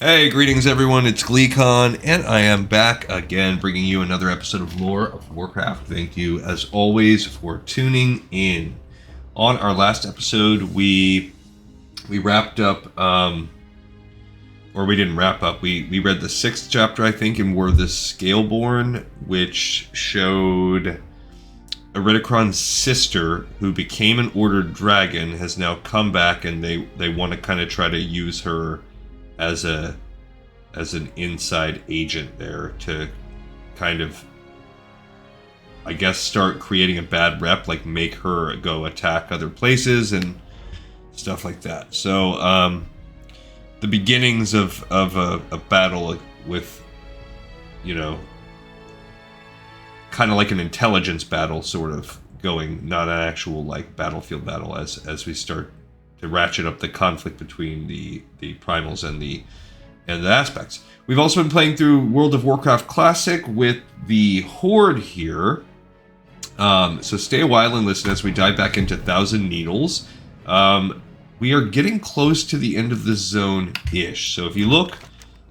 Hey, greetings everyone, it's GleeCon, and I am back again bringing you another episode of Lore of Warcraft. Thank you, as always, for tuning in. On our last episode, we wrapped up, or we didn't wrap up, we read the 6th chapter, I think, in War of the Scaleborn, which showed Eridikron's sister, who became an ordered dragon, has now come back, and they want to kind of try to use her as an inside agent there to kind of, I guess, start creating a bad rep, like make her go attack other places and stuff like that. So the beginnings of a battle with, you know, kind of like an intelligence battle sort of going, not an actual like battlefield battle, as we start to ratchet up the conflict between the primals and the aspects. We've also been playing through World of Warcraft Classic with the Horde here. So stay a while and listen as we dive back into Thousand Needles. We are getting close to the end of the zone-ish. So if you look,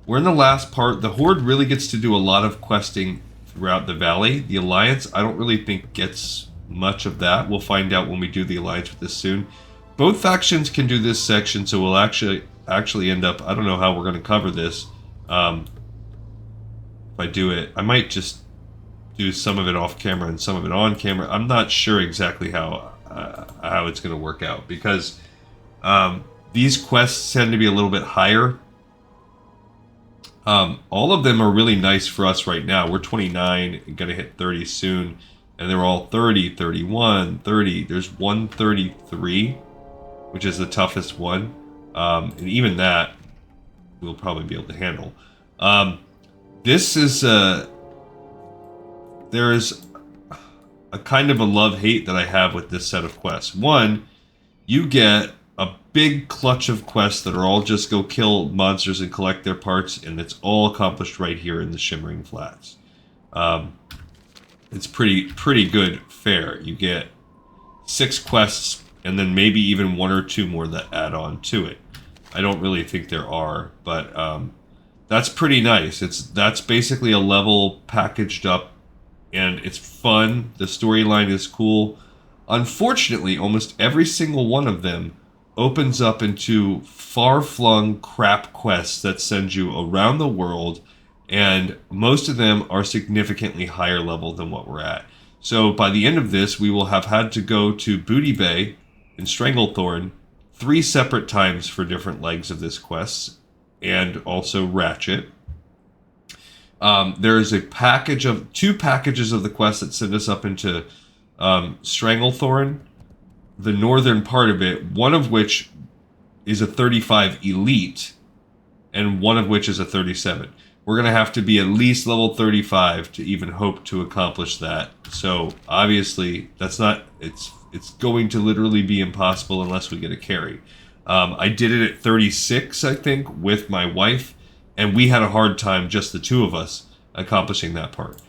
we're in the last part. The Horde really gets to do a lot of questing throughout the valley. The Alliance, I don't really think gets much of that. We'll find out when we do the Alliance with this soon. Both factions can do this section, so we'll actually end up, I don't know how we're going to cover this. If I do it, I might just do some of it off camera and some of it on camera. I'm not sure exactly how it's going to work out, because these quests tend to be a little bit higher. All of them are really nice for us right now. We're 29 and going to hit 30 soon, and they're all 30, 31, 30. There's 133, which is the toughest one. And even that, we'll probably be able to handle. This is there is a kind of a love-hate that I have with this set of quests. One, you get a big clutch of quests that are all just go kill monsters and collect their parts, and it's all accomplished right here in the Shimmering Flats. It's pretty good fare. You get 6 quests, and then maybe even 1 or 2 more that add on to it. I don't really think there are, but that's pretty nice. That's basically a level packaged up, and it's fun. The storyline is cool. Unfortunately, almost every single one of them opens up into far-flung crap quests that send you around the world, and most of them are significantly higher level than what we're at. So by the end of this, we will have had to go to Booty Bay and Stranglethorn 3 separate times for different legs of this quest, and also Ratchet. There is a package of 2 packages of the quest that send us up into Stranglethorn, the northern part of it, one of which is a 35 elite, and one of which is a 37. We're going to have to be at least level 35 to even hope to accomplish that. So obviously, that's not, it's going to literally be impossible unless we get a carry. I did it at 36, I think, with my wife, and we had a hard time, just the 2 of us, accomplishing that part.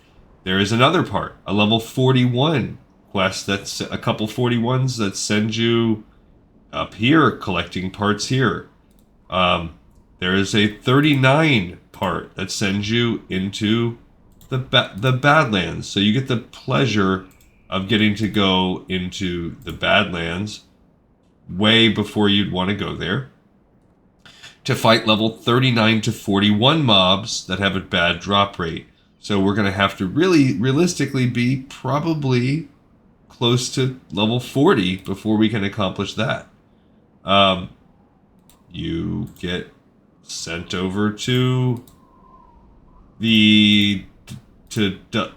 There is another part, a level 41 quest, that's a couple 41s that send you up here, collecting parts here. There is a 39 part that sends you into the Badlands, so you get the pleasure of getting to go into the Badlands way before you'd want to go there, to fight level 39 to 41 mobs that have a bad drop rate. So we're going to have to really realistically be probably close to level 40 before we can accomplish that. You get sent over to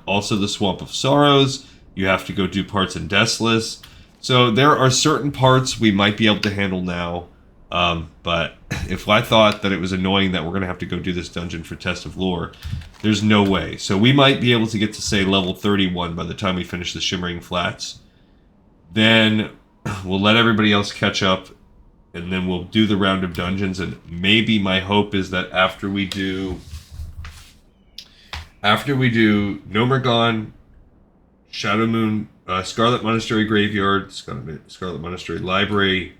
also the Swamp of Sorrows. You have to go do parts in Desolus. So there are certain parts we might be able to handle now. But if I thought that it was annoying that we're going to have to go do this dungeon for Test of Lore, there's no way. So we might be able to get to, say, level 31 by the time we finish the Shimmering Flats. Then we'll let everybody else catch up, and then we'll do the round of dungeons. And maybe my hope is that after we do Nomergon, Shadow Moon, Scarlet Monastery Graveyard, Scarlet Monastery Library,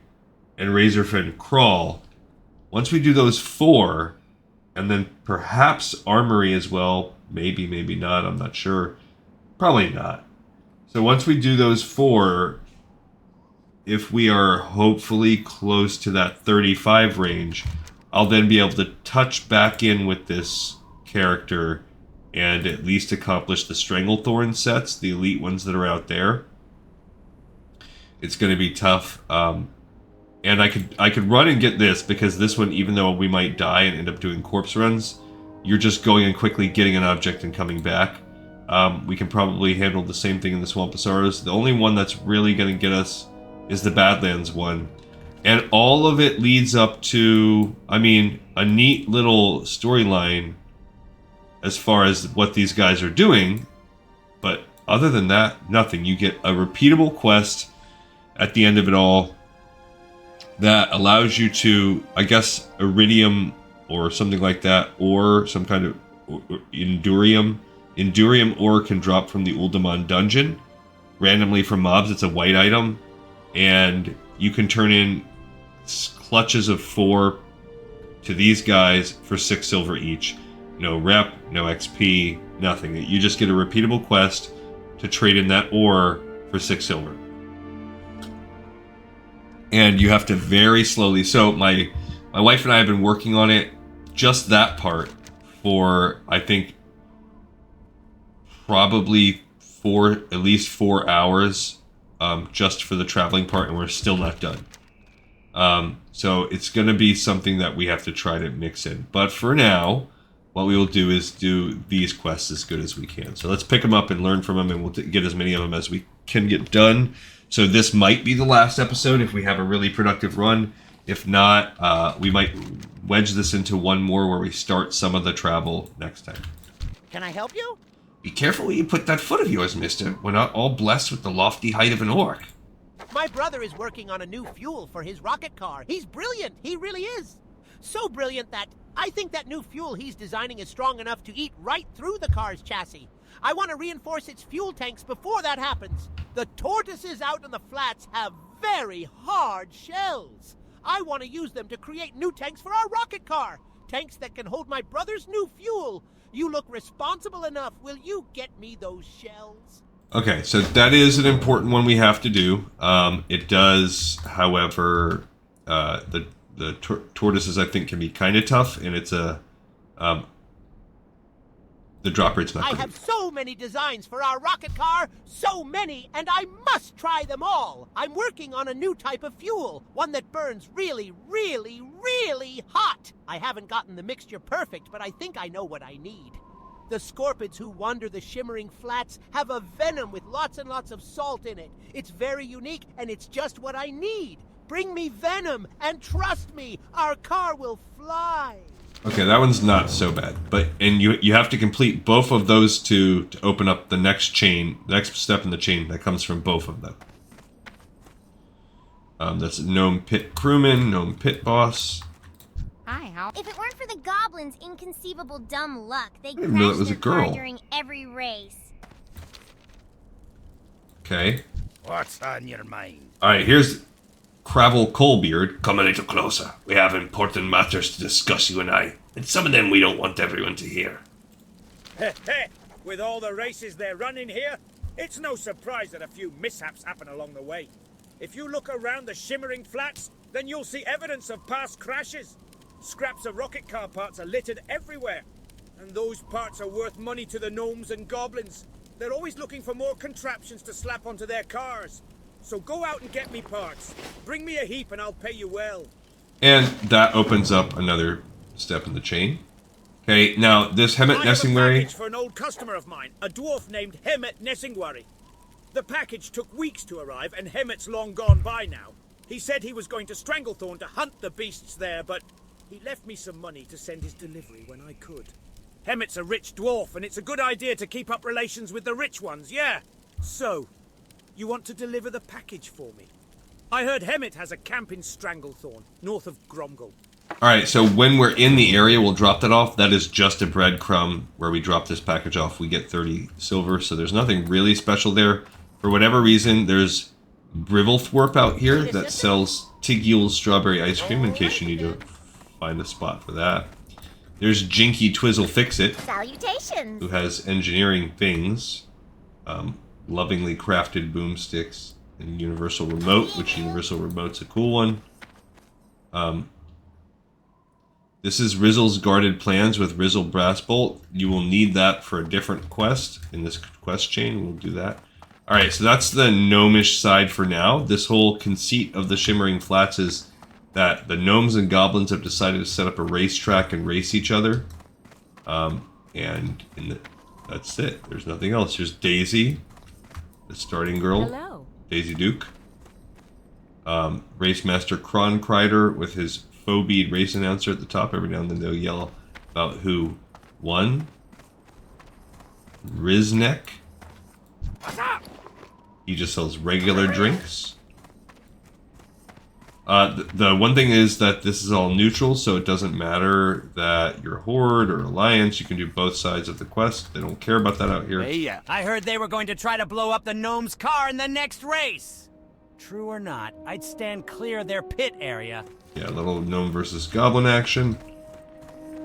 and Razorfen Crawl, once we do those 4, And then perhaps armory as well. Maybe, maybe not. I'm not sure. Probably not. So once we do those 4, if we are hopefully close to that 35 range, I'll then be able to touch back in with this character and at least accomplish the Stranglethorn sets, the elite ones that are out there. It's going to be tough. And I could run and get this, because this one, even though we might die and end up doing corpse runs, you're just going and quickly getting an object and coming back. We can probably handle the same thing in the Swamposaurus. The only one that's really going to get us is the Badlands one. And all of it leads up to, I mean, a neat little storyline as far as what these guys are doing. But other than that, nothing. You get a repeatable quest at the end of it all that allows you to, I guess, Iridium or something like that, or some kind of Endurium. Endurium ore can drop from the Uldaman dungeon randomly from mobs. It's a white item, and you can turn in clutches of 4 to these guys for 6 silver each. No rep, no XP, nothing. You just get a repeatable quest to trade in that ore for 6 silver. And you have to very slowly. So my wife and I have been working on it, just that part, for I think probably at least 4 hours, just for the traveling part, and we're still not done. So it's going to be something that we have to try to mix in. But for now, what we will do is do these quests as good as we can. So let's pick them up and learn from them, and we'll get as many of them as we can get done. So this might be the last episode if we have a really productive run. If not, we might wedge this into one more where we start some of the travel next time. Can I help you? Be careful where you put that foot of yours, mister. We're not all blessed with the lofty height of an orc. My brother is working on a new fuel for his rocket car. He's brilliant. He really is. So brilliant that I think that new fuel he's designing is strong enough to eat right through the car's chassis. I want to reinforce its fuel tanks before that happens. The tortoises out in the flats have very hard shells. I want to use them to create new tanks for our rocket car. Tanks that can hold my brother's new fuel. You look responsible enough. Will you get me those shells? Okay, so that is an important one we have to do. It does, however, the tortoises, I think, can be kind of tough, and it's a the drop rate's not I good. have so many designs for our rocket car, so many, and I must try them all. I'm working on a new type of fuel, one that burns really, really, really hot. I haven't gotten the mixture perfect, but I think I know what I need. The scorpids who wander the Shimmering Flats have a venom with lots and lots of salt in it. It's very unique, and it's just what I need. Bring me venom, and trust me, our car will fly. Okay, that one's not so bad, and you have to complete both of those two to open up the next chain, the next step in the chain that comes from both of them. That's Gnome Pit Crewman, Gnome Pit Boss. Hi, how? If it weren't for the goblins' inconceivable dumb luck, they'd didn't know that crash was a their car girl. during every race. Okay. What's on your mind? Alright, here's Cravel Coalbeard. Come a little closer. We have important matters to discuss, you and I. And some of them we don't want everyone to hear. With all the races they're running here, it's no surprise that a few mishaps happen along the way. If you look around the Shimmering Flats, then you'll see evidence of past crashes. Scraps of rocket car parts are littered everywhere. And those parts are worth money to the gnomes and goblins. They're always looking for more contraptions to slap onto their cars. So go out and get me parts. Bring me a heap and I'll pay you well. And that opens up another step in the chain. Okay, now this Hemet I have a Nessingwary. package for an old customer of mine, a dwarf named Hemet Nessingwary. The package took weeks to arrive and Hemet's long gone by now. He said he was going to Stranglethorn to hunt the beasts there, but he left me some money to send his delivery when I could. Hemet's a rich dwarf, and it's a good idea to keep up relations with the rich ones, yeah? So, you want to deliver the package for me? I heard Hemet has a camp in Stranglethorn, north of Gromgol. Alright, so when we're in the area, we'll drop that off. That is just a breadcrumb where we drop this package off. We get 30 silver, so there's nothing really special there. For whatever reason, there's Brivelthwarp out here that sells Tigul's strawberry ice cream in case you need to find a spot for that. There's Jinky Twizzle Fix-It, Salutations! who has engineering things, lovingly crafted boomsticks, and Universal Remote, which Universal Remote's a cool one. This is Rizzle's Guarded Plans with Rizzle Brassbolt. You will need that for a different quest in this quest chain. We'll do that. Alright, so that's the gnomish side for now. This whole conceit of the Shimmering Flats is that the gnomes and goblins have decided to set up a racetrack and race each other. That's it. There's nothing else. There's Daisy, the starting girl. Hello. Daisy Duke. Race Master Kronkrider with his faux bead race announcer at the top. Every now and then they'll yell about who won. Riznek. What's up? He just sells regular drinks. The one thing is that this is all neutral, so it doesn't matter that you're Horde or Alliance. You can do both sides of the quest. They don't care about that out here. Hey, I heard they were going to try to blow up the gnome's car in the next race. True or not, I'd stand clear of their pit area. Yeah, a little gnome versus goblin action.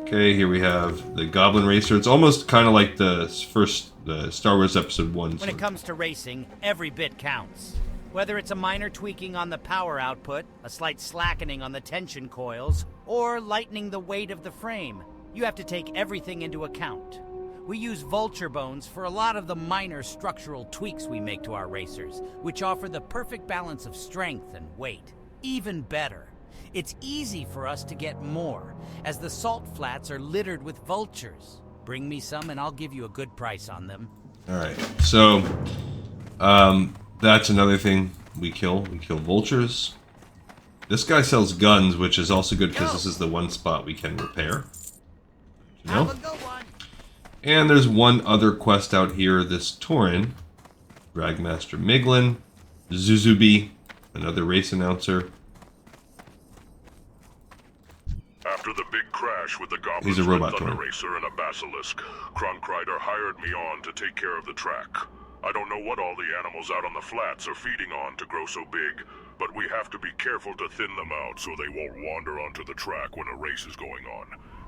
Okay, here we have the Goblin Racer. It's almost kind of like the Star Wars Episode 1. When it comes to racing, every bit counts. Whether it's a minor tweaking on the power output, a slight slackening on the tension coils, or lightening the weight of the frame, you have to take everything into account. We use vulture bones for a lot of the minor structural tweaks we make to our racers, which offer the perfect balance of strength and weight. Even better, it's easy for us to get more, as the salt flats are littered with vultures. Bring me some and I'll give you a good price on them. Alright, so that's another thing we kill. We kill vultures. This guy sells guns, which is also good because this is the one spot we can repair. You know? And there's one other quest out here, this Tauren. Dragmaster Miglin. Zuzubi, another race announcer. After the big crash with the He's Goblins, a robot Thunder Tauren. Racer, and a Basilisk, Kronkrider hired me on to take care of the track. I don't know what all the animals out on the flats are feeding on to grow so big, but we have to be careful to thin them out so they won't wander onto the track when a race is going on.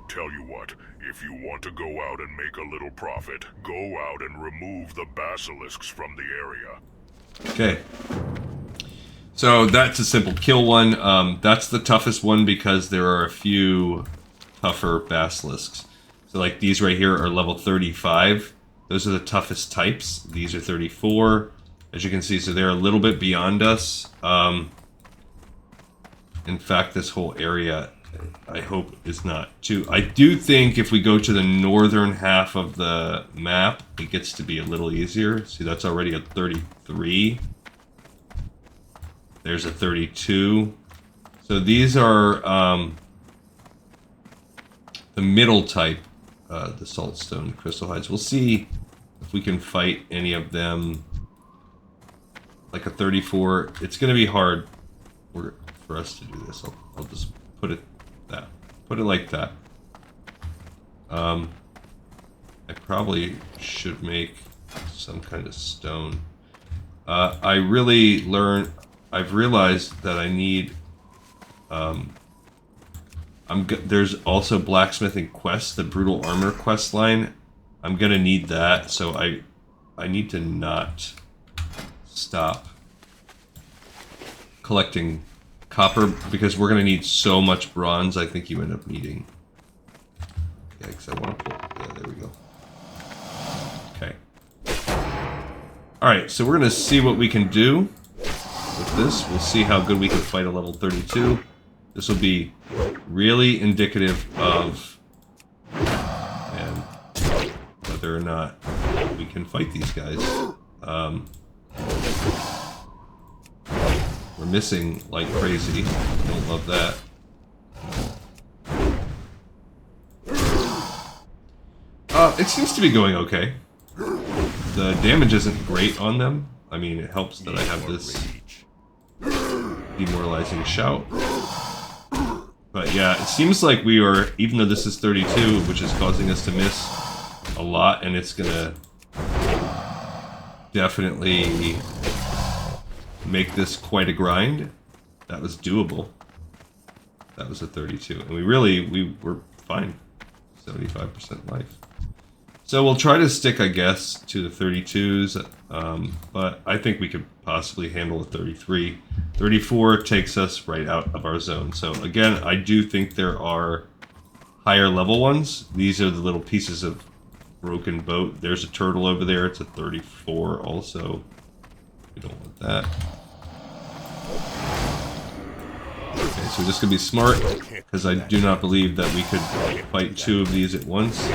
Tell you what, if you want to go out and make a little profit, go out and remove the basilisks from the area. Okay. So that's a simple kill one. That's the toughest one because there are a few tougher basilisks. So like these right here are level 35. Those are the toughest types. These are 34. As you can see, so they're a little bit beyond us. In fact, this whole area, I hope, is not too... I do think if we go to the northern half of the map, it gets to be a little easier. See, that's already a 33. There's a 32. So these are the middle type, the saltstone crystal hides. We'll see if we can fight any of them. Like a 34. It's going to be hard for us to do this. I'll just put it like that. I probably should make some kind of stone. I've realized that I need there's also blacksmithing quests, the brutal armor quest line. I'm gonna need that, so I need to not stop collecting copper because we're gonna need so much bronze. I think you end up needing. Yeah, because I want to pull. Yeah, there we go. Okay. All right, so we're gonna see what we can do with this. We'll see how good we can fight a level 32. This will be really indicative of whether or not we can fight these guys. We're missing like crazy. Don't love that. It seems to be going okay. The damage isn't great on them. I mean, it helps that I have this demoralizing shout. But yeah, it seems like we are, even though this is 32, which is causing us to miss a lot, and it's gonna definitely make this quite a grind. That was doable. That was a 32. And we were fine. 75% life. So we'll try to stick, I guess, to the 32s, but I think we could possibly handle a 33. 34 takes us right out of our zone. So again, I do think there are higher level ones. These are the little pieces of broken boat. There's a turtle over there. It's a 34 also. We don't want that. Okay, so we're just going to be smart, because I do not believe that we could fight 2 of these at once.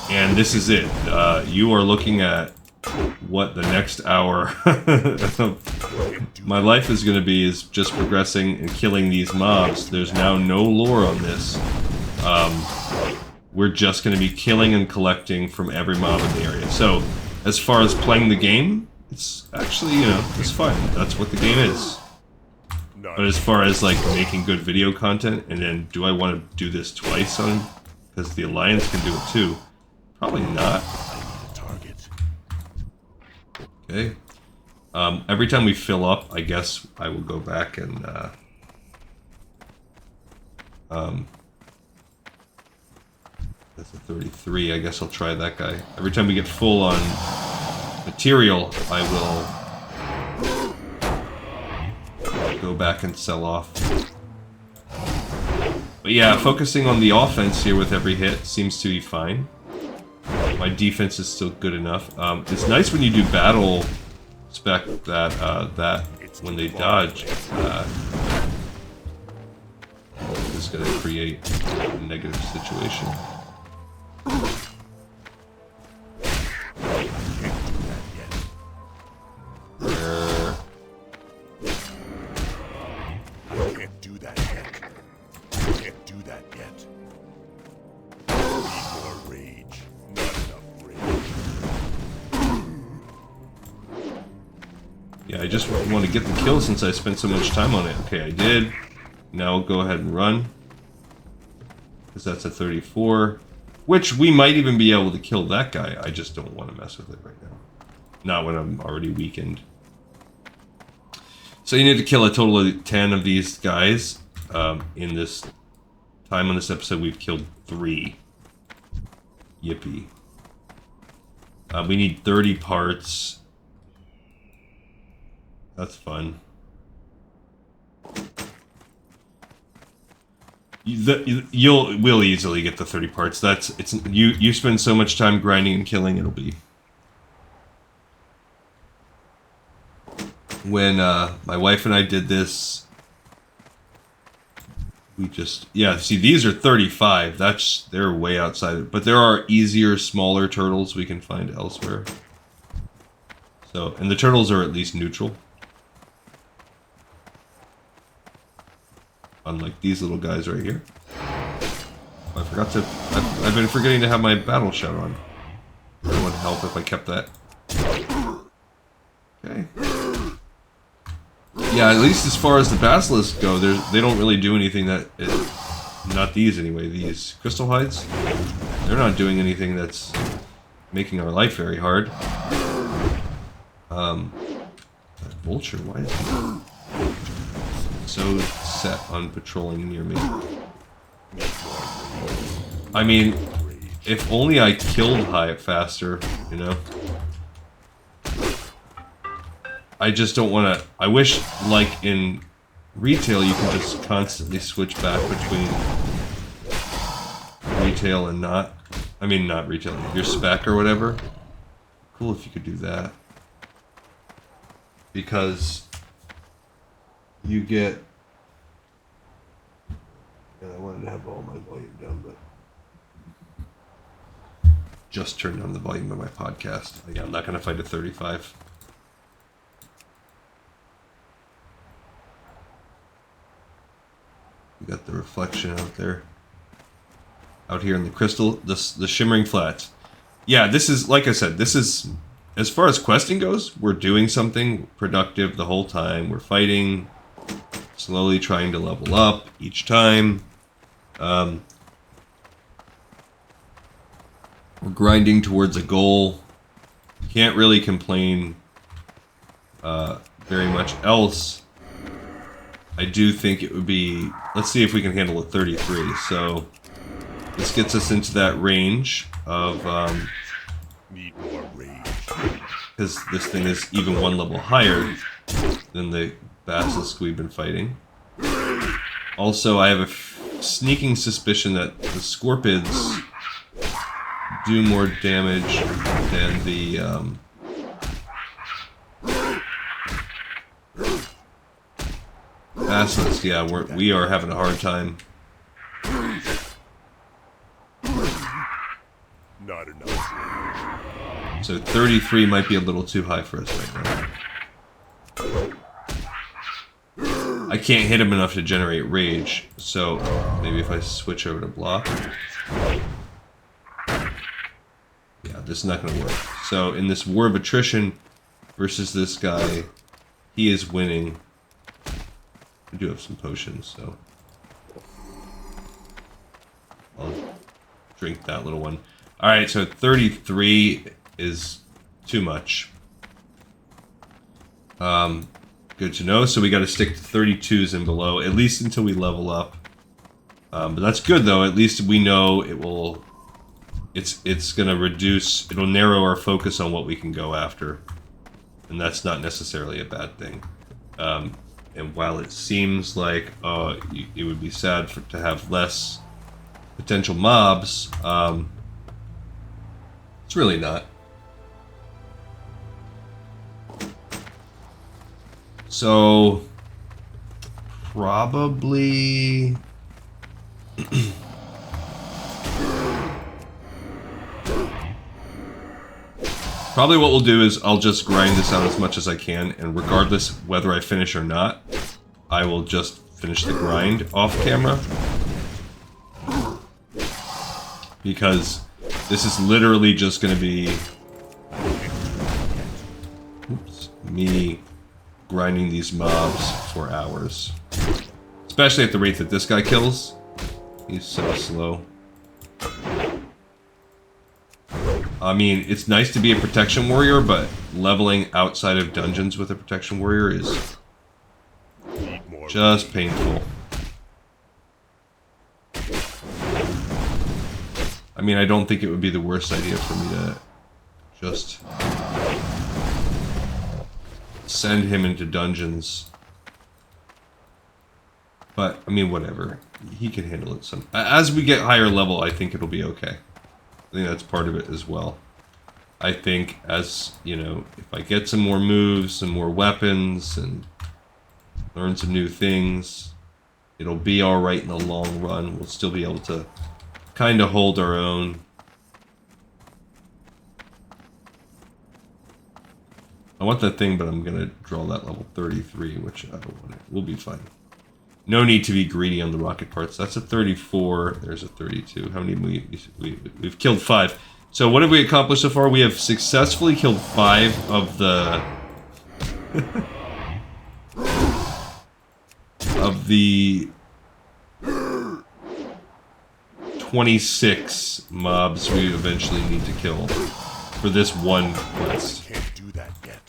And this is it. You are looking at what the next hour of my life is going to be, is just progressing and killing these mobs. There's now no lore on this. We're just going to be killing and collecting from every mob in the area. So, as far as playing the game, it's actually, you know, it's fun. That's what the game is. But as far as, like, making good video content, and then do I want to do this twice on, because the Alliance can do it too? Probably not. Okay. Every time we fill up, I guess I will go back and, that's a 33, I guess I'll try that guy. Every time we get full on material, I will go back and sell off. But yeah, focusing on the offense here with every hit seems to be fine. My defense is still good enough. It's nice when you do battle spec that when they dodge, it's going to create a negative situation. Can't do that yet. Can't do that yet. Need more rage. Not enough rage. Yeah, I just want to get the kill since I spent so much time on it. Okay, I did. Now I'll go ahead and run. Because that's a 34. Which we might even be able to kill that guy. I just don't want to mess with it right now. Not when I'm already weakened. So you need to kill a total of 10 of these guys. In this time on this episode, we've killed 3. Yippee. We need 30 parts. That's fun. We'll easily get the 30 parts. You spend so much time grinding and killing, it'll be. When my wife and I did this, we just, yeah, see, these are 35. They're way outside it. But there are easier, smaller turtles we can find elsewhere. So, and the turtles are at least neutral. Unlike these little guys right here. I forgot to, I've been forgetting to have my battle shout on. It would help if I kept that. Okay. Yeah, at least as far as the basilisks go, they don't really do anything that... not these anyway, these crystal hides. They're not doing anything that's making our life very hard. That vulture, why is he so set on patrolling near me? I mean, if only I killed Hyatt faster, you know? I just don't want to... I wish, like in retail, you can just constantly switch back between retail and not... I mean, not retail, your spec or whatever. Cool if you could do that. Because you get... And I wanted to have all my volume down, but... Just turned down the volume of my podcast. Yeah, I'm not going to fight a 35. We got the reflection out there. Out here in the crystal, the Shimmering Flats. Yeah, this is, like I said, this is, as far as questing goes, we're doing something productive the whole time. We're fighting, slowly trying to level up each time. We're grinding towards a goal. Can't really complain very much else. I do think it would be... Let's see if we can handle a 33. So this gets us into that range of... Need more rage. because this thing is even one level higher than the basilisk we've been fighting. Also, I have a sneaking suspicion that the scorpids do more damage than the basilisk. Yeah, we are having a hard time. Not enough. So 33 might be a little too high for us right now. I can't hit him enough to generate rage, so maybe if I switch over to block. Yeah, this is not going to work. So in this war of attrition versus this guy, he is winning. I do have some potions, so I'll drink that little one. Alright, so 33 is too much. Good to know. So we got to stick to 32s and below, at least until we level up. But that's good though. At least we know it will. It's gonna reduce. It'll narrow our focus on what we can go after, and that's not necessarily a bad thing. And while it seems like it would be sad to have less potential mobs, it's really not. So, probably... Probably what we'll do is I'll just grind this out as much as I can, and regardless whether I finish or not, I will just finish the grind off camera. Because this is literally just going to be... me grinding these mobs for hours. Especially at the rate that this guy kills. He's so slow. I mean, it's nice to be a protection warrior, but leveling outside of dungeons with a protection warrior is just painful. I mean, I don't think it would be the worst idea for me to just send him into dungeons. But, I mean, whatever. He can handle it some. As we get higher level, I think it'll be okay. I think that's part of it as well. I think as, you know, if I get some more moves, some more weapons, and learn some new things, it'll be alright in the long run. We'll still be able to kind of hold our own. I want that thing, but I'm going to draw that level 33, which I don't want it. We'll be fine. No need to be greedy on the rocket parts. That's a 34. There's a 32. How many we've killed 5. So what have we accomplished so far? We have successfully killed 5 of the of the 26 mobs we eventually need to kill for this one quest. Can't do that yet.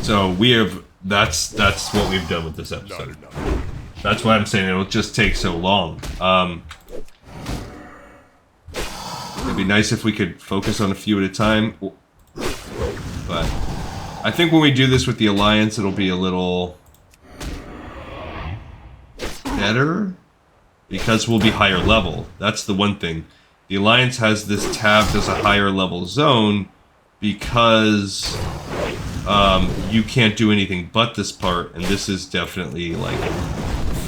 So we have that's what we've done with this episode. That's why I'm saying it'll just take so long. It'd be nice if we could focus on a few at a time. But I think when we do this with the Alliance, it'll be a little better. Because we'll be higher level. That's the one thing. The Alliance has this tabbed as a higher level zone because you can't do anything but this part, and this is definitely like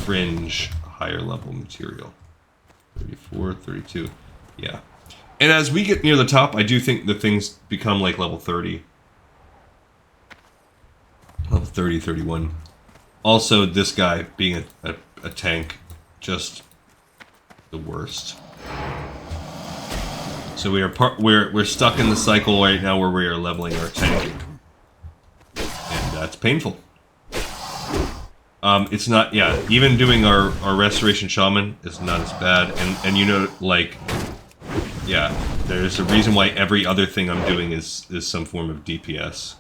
fringe higher level material. 34, 32, yeah. And as we get near the top, I do think the things become like level 30. Level 30, 31. Also, this guy being a tank, just the worst. So we're stuck in the cycle right now where we are leveling our tank, and that's painful. It's not, yeah. Even doing our restoration shaman is not as bad, and you know, like, yeah. There's a reason why every other thing I'm doing is some form of DPS.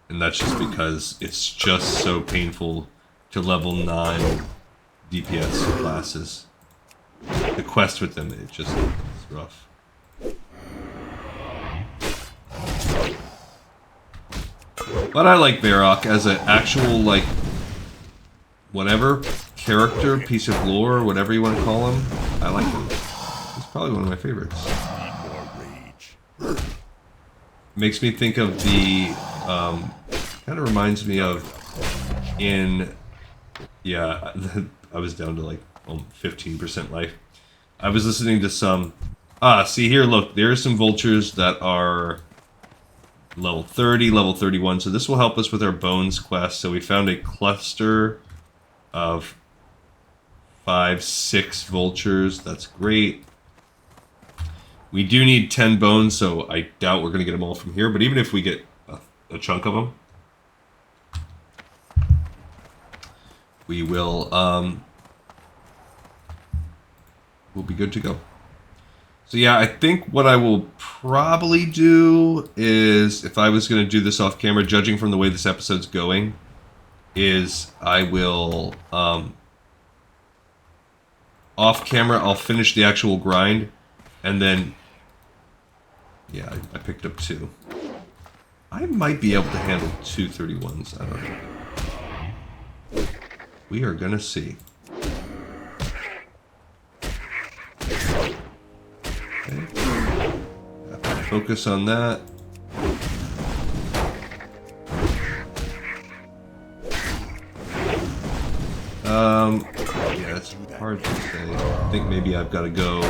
And that's just because it's just so painful to level 9 DPS classes. The quest with them, it's rough. But I like Varrock as an actual, like, whatever character, piece of lore, whatever you want to call him. I like him. He's probably one of my favorites. Makes me think of the, kind of reminds me of in, yeah, I was down to like 15% life. I was listening to some, see here, look, there are some vultures that are level 30, level 31, so this will help us with our bones quest. So we found a cluster of 5, 6 vultures. That's great. We do need 10 bones, so I doubt we're going to get them all from here, but even if we get a chunk of them, we will, we'll be good to go. So yeah, I think what I will probably do is, if I was going to do this off camera, judging from the way this episode's going, is I will, off camera, I'll finish the actual grind, and then, yeah, I picked up 2. I might be able to handle 2 31s, I don't know. We are going to see. Okay. Focus on that. Yeah, it's hard to say. I think maybe I've got to go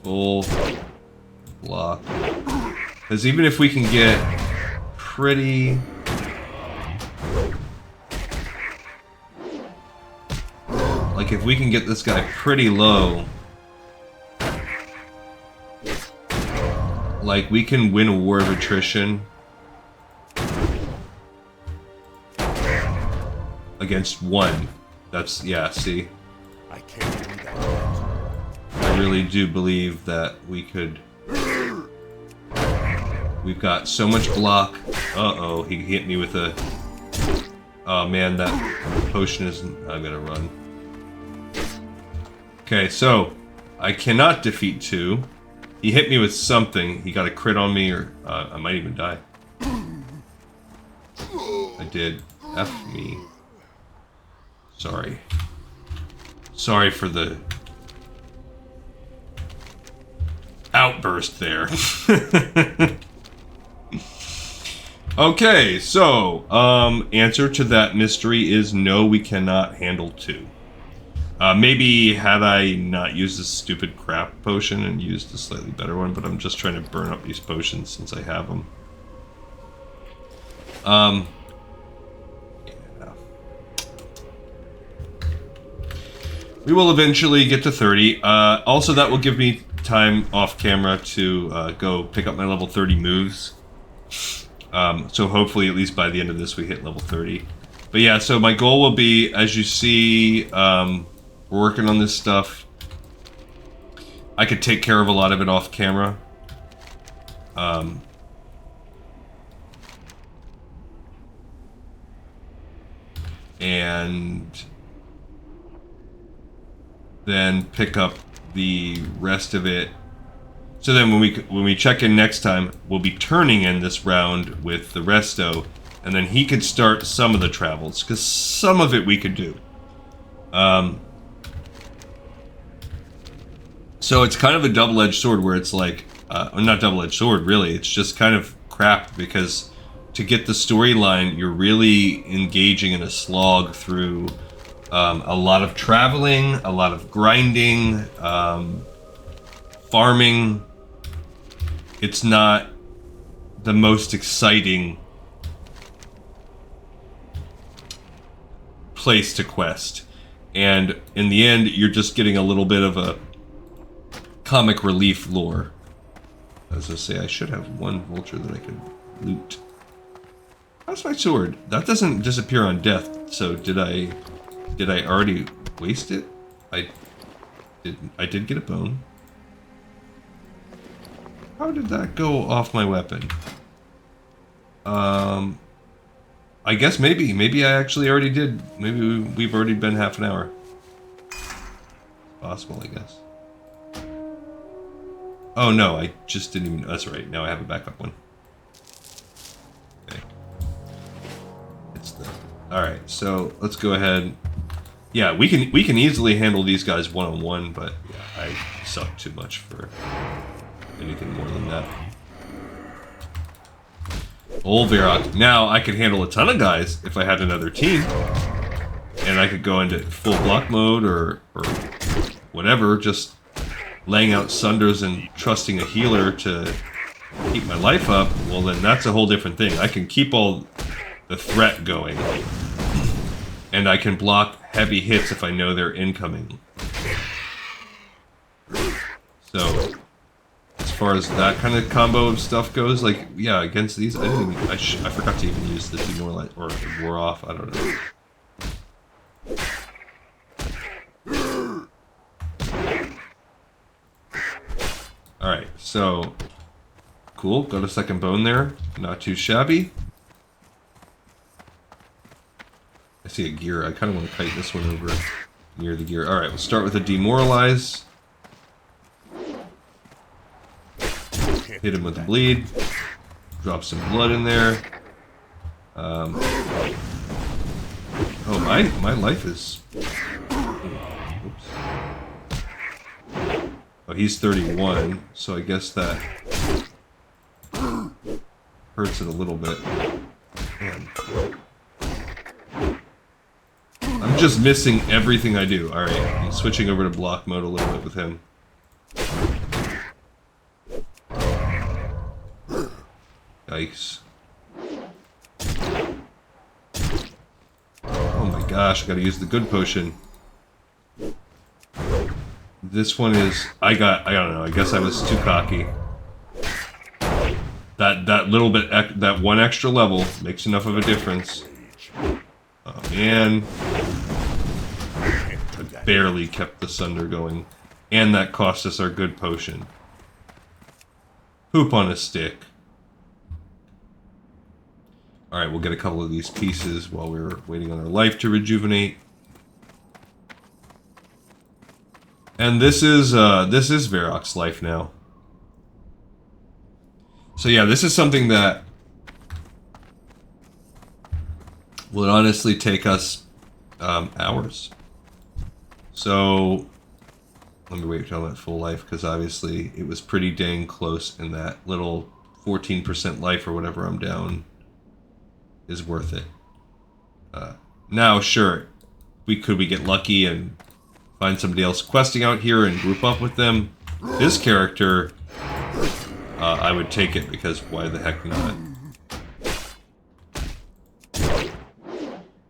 full block. Because even if we can get pretty... like, if we can get this guy pretty low... like, we can win a war of attrition against 1. That's, yeah, see? I can't do that. I really do believe that we could... We've got so much block. Uh-oh, he hit me with a... Oh man, that potion isn't... I'm gonna run. Okay, so... I cannot defeat 2. He hit me with something. He got a crit on me, or I might even die. I did. F me. Sorry. Sorry for the outburst there. Okay, so answer to that mystery is no, we cannot handle 2. Maybe had I not used this stupid crap potion and used a slightly better one, but I'm just trying to burn up these potions since I have them. Yeah. We will eventually get to 30. Also, that will give me time off camera to go pick up my level 30 moves. So hopefully, at least by the end of this, we hit level 30. But yeah, so my goal will be, as you see, we're working on this stuff. I could take care of a lot of it off camera. And then pick up the rest of it. So then when we check in next time, we'll be turning in this round with the resto, and then he could start some of the travels, because some of it we could do. So it's kind of a double-edged sword where it's like, not double-edged sword really, it's just kind of crap, because to get the storyline, you're really engaging in a slog through a lot of traveling, a lot of grinding, farming. It's not the most exciting place to quest. And in the end, you're just getting a little bit of a comic relief lore. As I say, I should have one vulture that I could loot. How's my sword? That doesn't disappear on death, so did I already waste it? I did get a bone. How did that go off my weapon? I guess maybe. Maybe I actually already did. Maybe we've already been half an hour. Possible, I guess. Oh no, I just didn't even... That's right, now I have a backup one. Okay. It's the... Alright, so let's go ahead. Yeah, we can easily handle these guys one-on-one, but yeah, I suck too much for anything more than that. Old Varrock. Now I could handle a ton of guys if I had another team. And I could go into full block mode or whatever, just laying out sunders and trusting a healer to keep my life up. Well, then that's a whole different thing. I can keep all the threat going. And I can block heavy hits if I know they're incoming. So, as far as that kind of combo of stuff goes, like, yeah, against these, I forgot to even use the Demoralize, or War Off, I don't know. Alright, so, cool, got a second bone there, not too shabby. I see a gear, I kind of want to kite this one over near the gear. Alright, we'll start with a Demoralize. Hit him with the bleed. Drop some blood in there. Oh, my life is... Oops. Oh, he's 31, so I guess that hurts it a little bit. Man. I'm just missing everything I do. Alright, I'm switching over to block mode a little bit with him. Yikes. Oh my gosh, I gotta use the good potion. This one is... I don't know, I guess I was too cocky. That little bit, that one extra level makes enough of a difference. Oh man. I barely kept the Sunder going. And that cost us our good potion. Poop on a stick. Alright, we'll get a couple of these pieces while we're waiting on our life to rejuvenate. And this is Varrock's life now. So yeah, this is something that would honestly take us hours. So let me wait until I'm at full life, because obviously it was pretty dang close, and that little 14% life or whatever I'm down is worth it. Now, sure, we get lucky and find somebody else questing out here and group up with them. This character, I would take it, because why the heck not?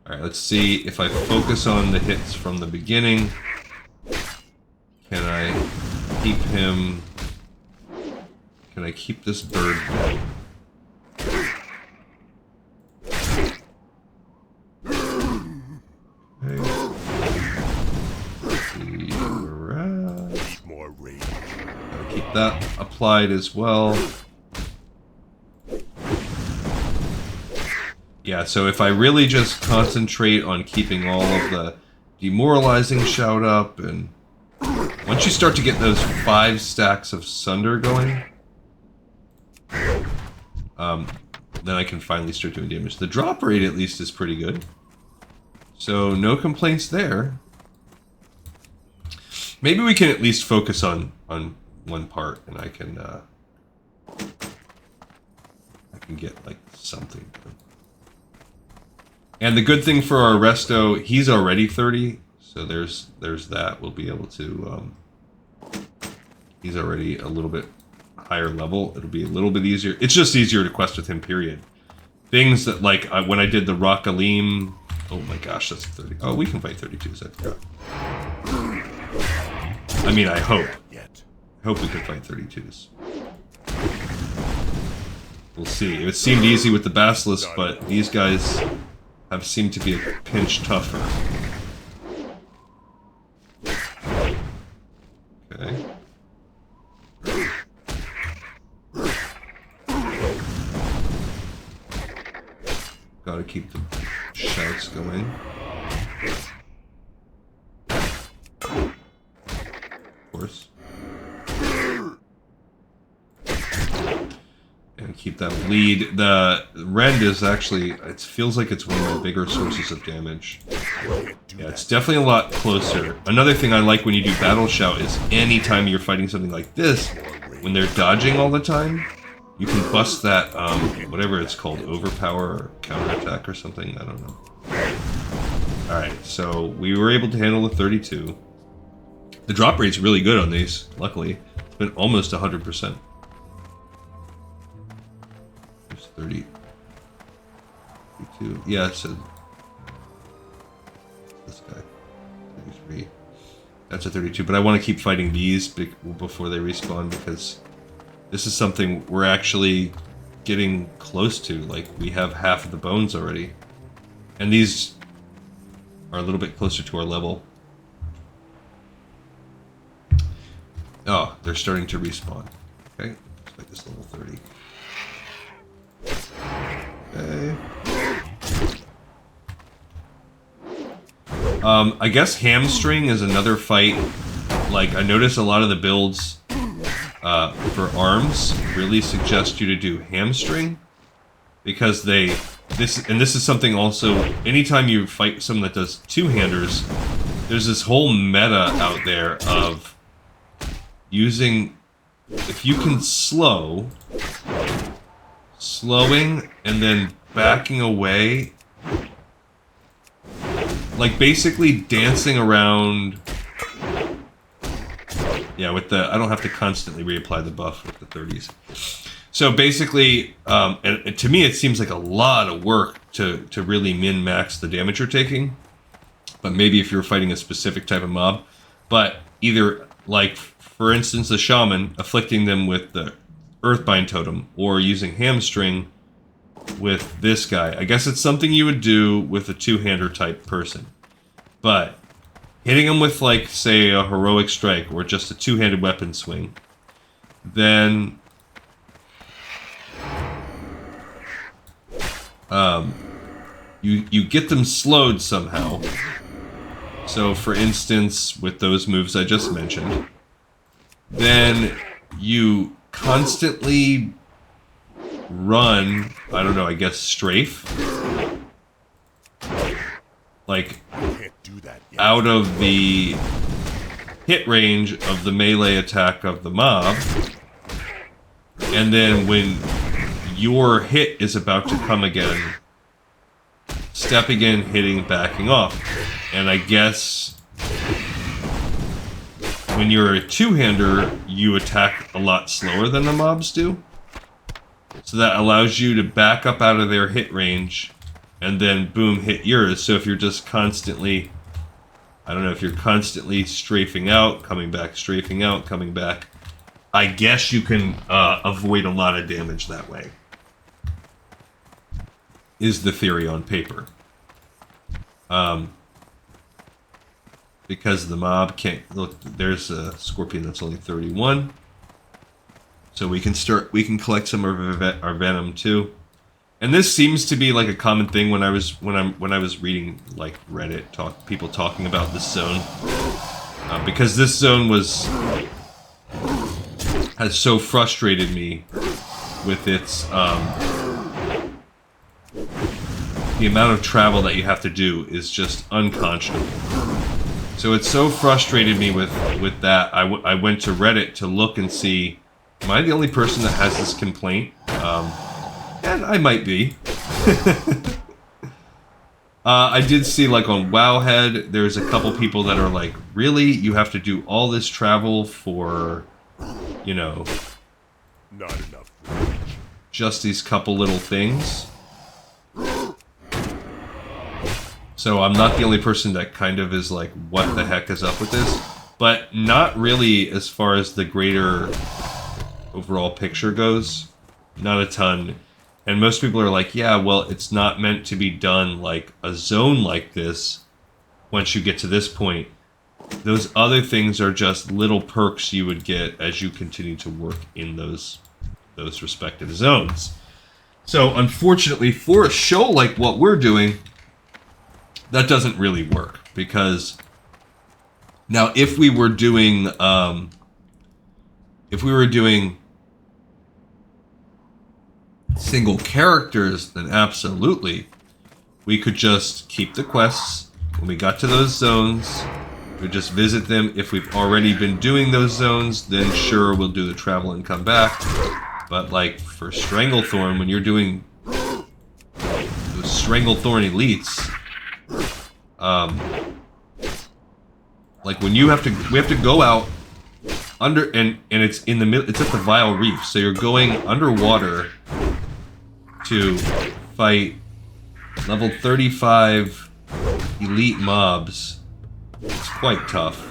Alright, let's see if I focus on the hits from the beginning. Can I keep him... Can I keep this bird down? Keep that applied as well. Yeah, so if I really just concentrate on keeping all of the demoralizing shout up, and once you start to get those 5 stacks of Sunder going, then I can finally start doing damage. The drop rate at least is pretty good. So no complaints there. Maybe we can at least focus on one part, and I can get like something. And the good thing for our resto, he's already 30, so there's that. We'll be able to. He's already a little bit higher level. It'll be a little bit easier. It's just easier to quest with him. Period. Things that like when I did the Rockalim. Oh my gosh, that's 30. Oh, we can fight 32s. I forgot. I mean, I hope. I hope we can fight 32s. We'll see. It seemed easy with the Basilisk, but these guys have seemed to be a pinch tougher. Okay. Gotta keep the shouts going. Of course. And keep that bleed. The rend is actually, it feels like it's one of my bigger sources of damage. Yeah, it's definitely a lot closer. Another thing I like when you do Battle Shout is anytime you're fighting something like this, when they're dodging all the time, you can bust that, whatever it's called, overpower or counterattack or something, I don't know. Alright, so we were able to handle the 32. The drop rate's really good on these, luckily. It's been almost 100%. There's 30. 32. Yeah, so this guy. 33. That's a 32, but I want to keep fighting these before they respawn because this is something we're actually getting close to. Like, we have half of the bones already. And these are a little bit closer to our level. Oh, they're starting to respawn. Okay, let's make this level 30. Okay. I guess hamstring is another fight. Like, I notice a lot of the builds for arms really suggest you to do hamstring because this is something also, anytime you fight someone that does two-handers, there's this whole meta out there of using, if you can slowing and then backing away, like basically dancing around. Yeah, with the, I don't have to constantly reapply the buff with the 30s. So basically, and to me it seems like a lot of work to really min-max the damage you're taking. But maybe if you're fighting a specific type of mob. But either, like, for instance, the shaman, afflicting them with the Earthbind totem, or using hamstring with this guy. I guess it's something you would do with a two-hander type person. But hitting them with, like, say, a heroic strike, or just a two-handed weapon swing, then you get them slowed somehow. So, for instance, with those moves I just mentioned, then you constantly run, I don't know, I guess strafe, like, out of the hit range of the melee attack of the mob, and then when your hit is about to come again, stepping in, hitting, backing off. And I guess when you're a two-hander, you attack a lot slower than the mobs do. So that allows you to back up out of their hit range and then boom, hit yours. So if you're just constantly, I don't know, if you're constantly strafing out, coming back, strafing out, coming back, I guess you can avoid a lot of damage that way. Is the theory on paper. Because the mob can't, look, there's a scorpion that's only 31. So we can collect some of our venom too. And this seems to be like a common thing when I was reading like Reddit people talking about this zone. Because this zone has so frustrated me with its the amount of travel that you have to do is just unconscionable. So it so frustrated me with that. I went to Reddit to look and see, am I the only person that has this complaint? And I might be. I did see, like, on Wowhead, there's a couple people that are like, really? You have to do all this travel for, you know, Not enough. just these couple little things? So I'm not the only person that kind of is like, what the heck is up with this? But not really as far as the greater overall picture goes. Not a ton. And most people are like, yeah, well, it's not meant to be done like a zone like this once you get to this point. Those other things are just little perks you would get as you continue to work in those respective zones. So, unfortunately, for a show like what we're doing, that doesn't really work. Because now, if we were doing single characters, then absolutely, we could just keep the quests. When we got to those zones, we just visit them. If we've already been doing those zones, then sure, we'll do the travel and come back. But like for Stranglethorn, when you're doing the Stranglethorn elites, like when we have to go out under, and it's in the middle, it's at the Vile Reef, so you're going underwater to fight level 35 elite mobs. It's quite tough.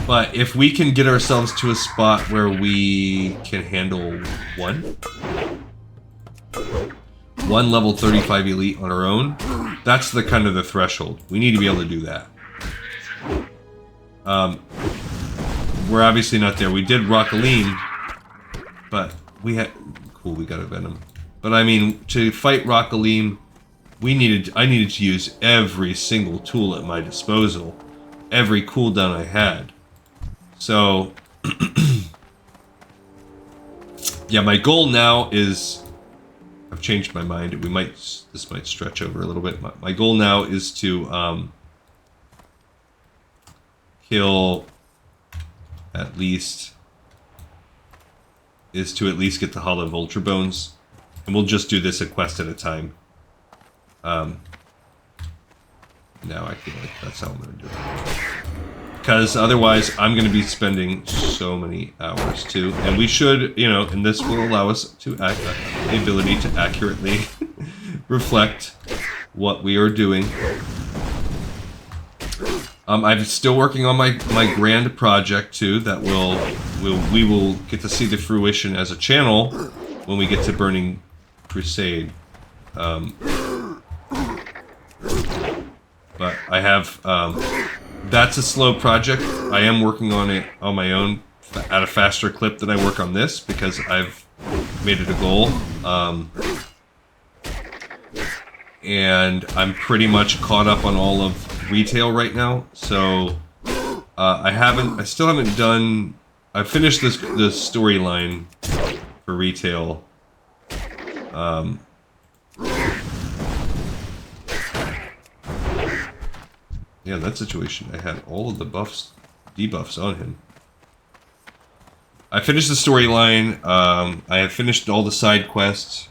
But if we can get ourselves to a spot where we can handle one level 35 elite on our own, that's the kind of the threshold. We need to be able to do that. We're obviously not there. We did Rockaline, but we had... Cool, we got a Venom. But I mean, to fight Rockaline, I needed to use every single tool at my disposal. Every cooldown I had. So... yeah, my goal now is... I've changed my mind. This might stretch over a little bit. My goal now is to kill at least get the Hollow Vulture Bones, and we'll just do this a quest at a time. Now I feel like that's how I'm going to do it, because otherwise I'm going to be spending so many hours too, and we should, and this will allow us to the ability to accurately reflect what we are doing. I'm still working on my grand project too. That we will get to see the fruition as a channel when we get to Burning Crusade. But I have that's a slow project. I am working on it on my own at a faster clip than I work on this, because I've made it a goal. And I'm pretty much caught up on all of retail right now, so I still haven't done. I finished the storyline for retail. Yeah, that situation, I had all of the debuffs on him. I finished the storyline. I have finished all the side quests.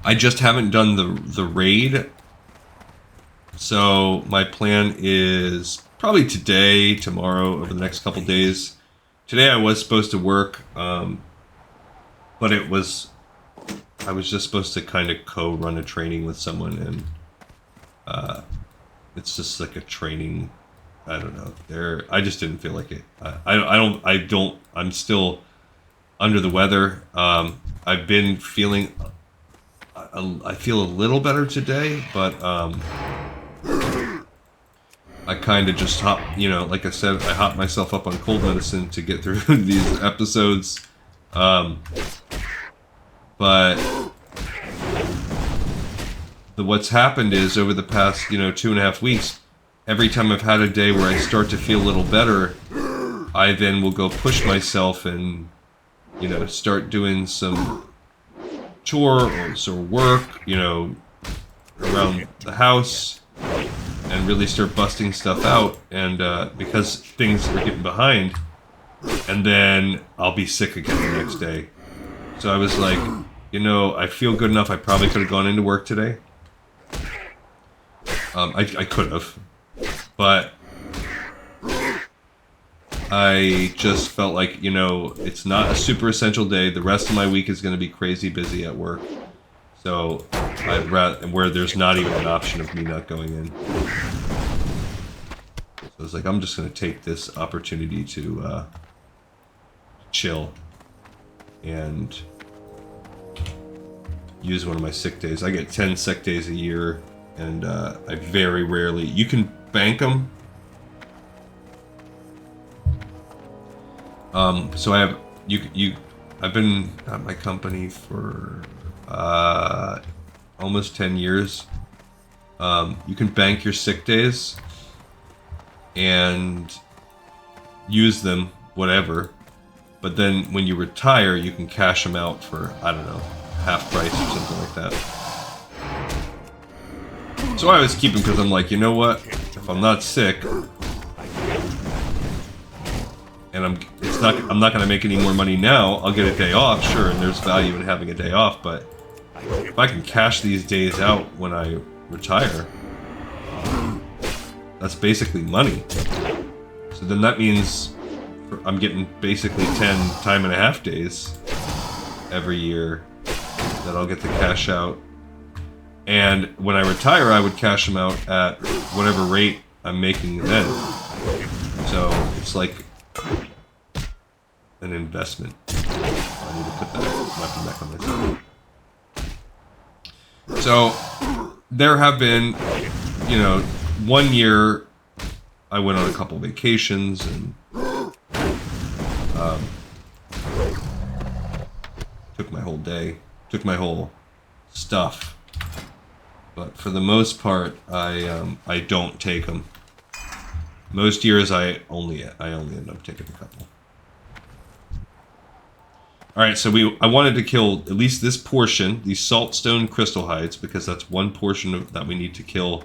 I just haven't done the raid. So my plan is probably today, tomorrow, over the next couple days. Today I was supposed to work, but I was just supposed to kind of co-run a training with someone, and it's just like a training. I don't know. I just didn't feel like it. I'm still under the weather. I've been feeling. I feel a little better today, but I kind of just like I said, I hopped myself up on cold medicine to get through these episodes. But what's happened is, over the past 2.5 weeks, every time I've had a day where I start to feel a little better, I then will go push myself and start doing some chores or work, around the house, and really start busting stuff out, and because things are getting behind, and then I'll be sick again the next day. So I was like, I feel good enough. I probably could have gone into work today. I could have, but I just felt like, it's not a super essential day. The rest of my week is going to be crazy busy at work. So I'd rather, where there's not even an option of me not going in. So I was like, I'm just going to take this opportunity to chill and use one of my sick days. I get 10 sick days a year, and I very rarely... You can bank them. So I have I've been at my company for almost 10 years. You can bank your sick days and use them, whatever. But then when you retire, you can cash them out for, I don't know, half price or something like that. So I always keep them because I'm like, you know what? If I'm not sick, and I'm not going to make any more money now, I'll get a day off, sure, and there's value in having a day off, but if I can cash these days out when I retire, that's basically money. So then that means I'm getting basically 10 time and a half days every year that I'll get to cash out. And when I retire, I would cash them out at whatever rate I'm making then. So it's like an investment. I need to put that weapon back on myself. So there have been, you know, 1 year I went on a couple vacations and took my whole day, took my whole stuff. But for the most part, I don't take them. Most years I only end up taking a couple. All right, so I wanted to kill at least this portion, these saltstone crystal hides, because that's one portion that we need to kill.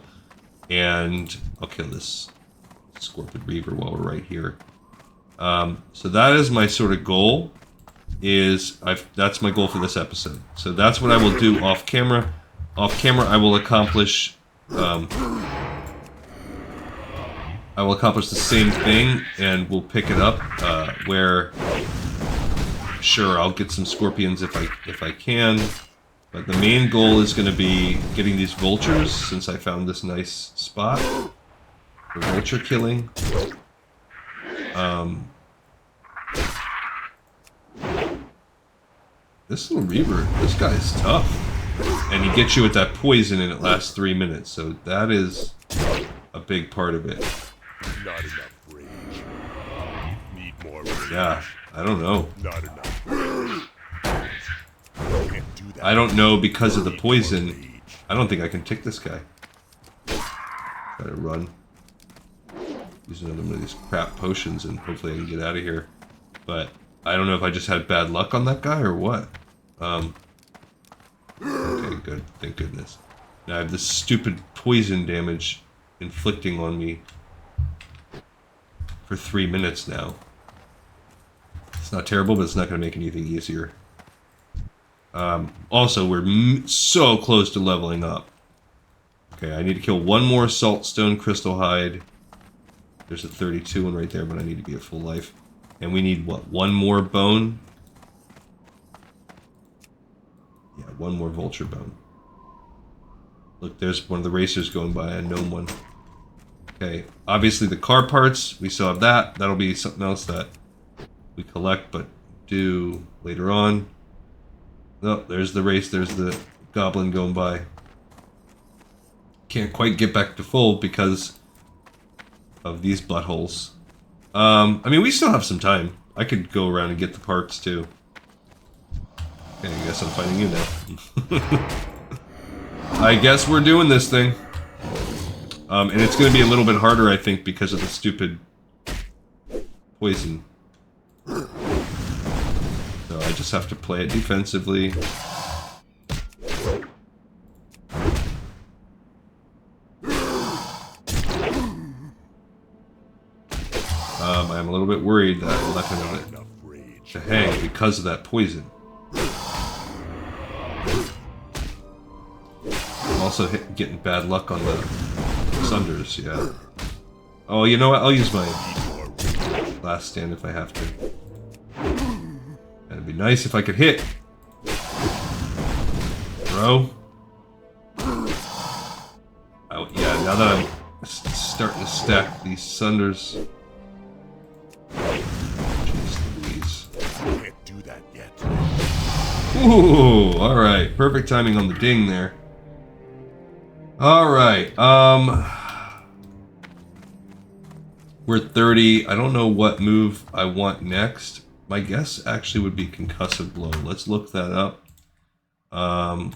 And I'll kill this Scorpion Reaver while we're right here. So that is my sort of goal. That's my goal for this episode. So that's what I will do off camera. Off camera, I will accomplish the same thing, and we'll pick it up where. Sure, I'll get some scorpions if I can, but the main goal is going to be getting these vultures, since I found this nice spot for vulture killing. This little Reaver, this guy's tough, and he gets you with that poison, and it lasts 3 minutes, so that is a big part of it. Not enough rage. Need more rage. Yeah, I don't know. Not enough. I don't know, because of the poison. I don't think I can tick this guy. Try to run. Use another one of these crap potions and hopefully I can get out of here. But I don't know if I just had bad luck on that guy or what. Okay, good. Thank goodness. Now I have this stupid poison damage inflicting on me for 3 minutes now. It's not terrible, but it's not going to make anything easier. Also, we're so close to leveling up. Okay, I need to kill one more saltstone crystal hide. There's a 32 one right there, but I need to be at full life. And we need, what, one more bone? Yeah, one more vulture bone. Look, there's one of the racers going by, a gnome one. Okay, obviously the car parts, we still have that. That'll be something else that we collect, but do later on. Oh, there's the race, there's the goblin going by. Can't quite get back to full because of these buttholes. I mean, we still have some time. I could go around and get the parts too. Okay, I guess I'm fighting you now. I guess we're doing this thing. And it's going to be a little bit harder, I think, because of the stupid poison. So I just have to play it defensively. I'm a little bit worried that I'm not going to hang because of that poison. I'm also getting bad luck on the Sunders, yeah. Oh, you know what? I'll use my last stand if I have to. It'd be nice if I could hit. Bro. Oh, yeah, now that I'm starting to stack these Sunders. Jeez Louise. Can't do that yet. Ooh, alright. Perfect timing on the ding there. Alright, We're 30. I don't know what move I want next. My guess actually would be Concussive Blow. Let's look that up.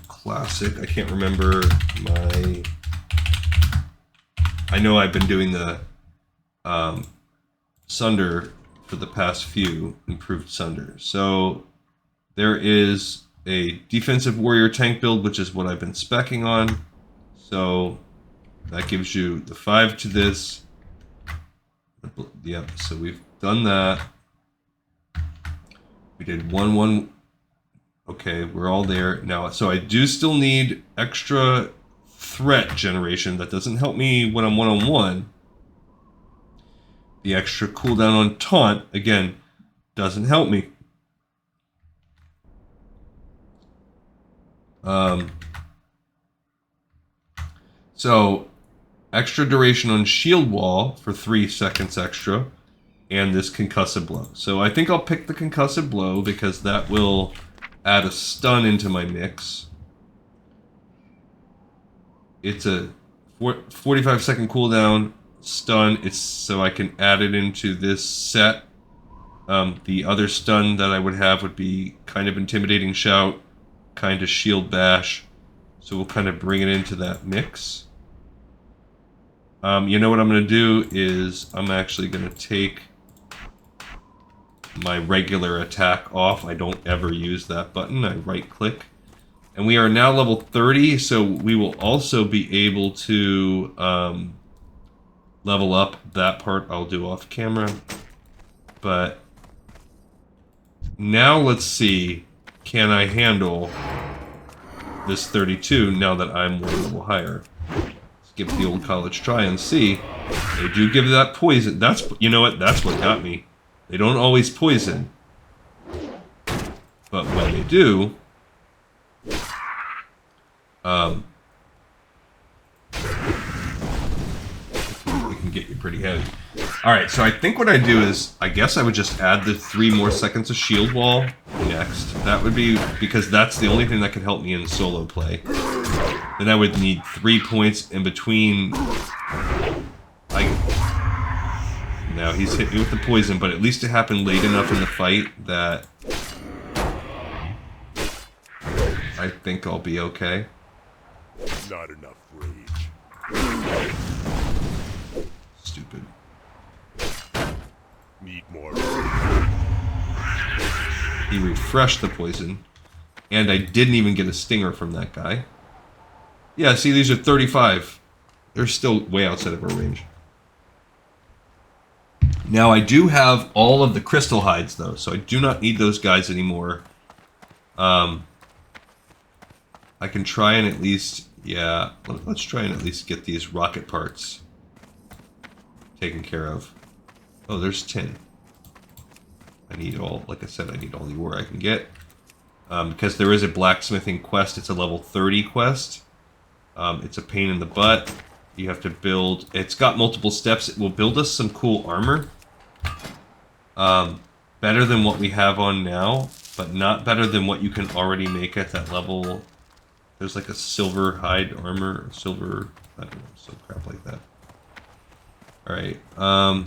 Classic. I can't remember my... I know I've been doing the Sunder for the past few, improved Sunder. So there is a defensive warrior tank build, which is what I've been speccing on. So that gives you the 5 to this. Yep, so we've done that. We did 1-1. Okay, we're all there now. So I do still need extra threat generation. That doesn't help me when I'm one-on-one. The extra cooldown on taunt, again, doesn't help me. So extra duration on shield wall for 3 seconds extra, and this concussive blow. So I think I'll pick the concussive blow because that will add a stun into my mix. It's a 45-second cooldown stun. It's so I can add it into this set. The other stun that I would have would be kind of intimidating shout, kind of shield bash. So we'll kind of bring it into that mix. You know what I'm going to do is I'm actually going to take my regular attack off. I don't ever use that button. I right click. And we are now level 30, so we will also be able to level up. That part I'll do off camera. But now let's see, can I handle this 32 now that I'm one level higher? Let's give it the old college try and see. They do give that poison. That's, you know what, that's what got me. They don't always poison. But when they do, it can get you pretty heavy. Alright, so I think what I do is, I guess I would just add the 3 more seconds of shield wall next. That would be, because that's the only thing that could help me in solo play. Then I would need 3 points in between. Now he's hit me with the poison, but at least it happened late enough in the fight that I think I'll be okay. Not enough rage. Stupid. Need more. He refreshed the poison, and I didn't even get a stinger from that guy. Yeah, see, these are 35. They're still way outside of our range. Now, I do have all of the crystal hides, though, so I do not need those guys anymore. I can try and at least, yeah, let's try and at least get these rocket parts taken care of. Oh, there's 10. I need all, like I said, I need all the ore I can get. Because there is a blacksmithing quest, it's a level 30 quest. It's a pain in the butt. You have to build, it's got multiple steps. It will build us some cool armor. Better than what we have on now, but not better than what you can already make at that level. There's like a silver hide armor, silver, I don't know, some crap like that. Alright, I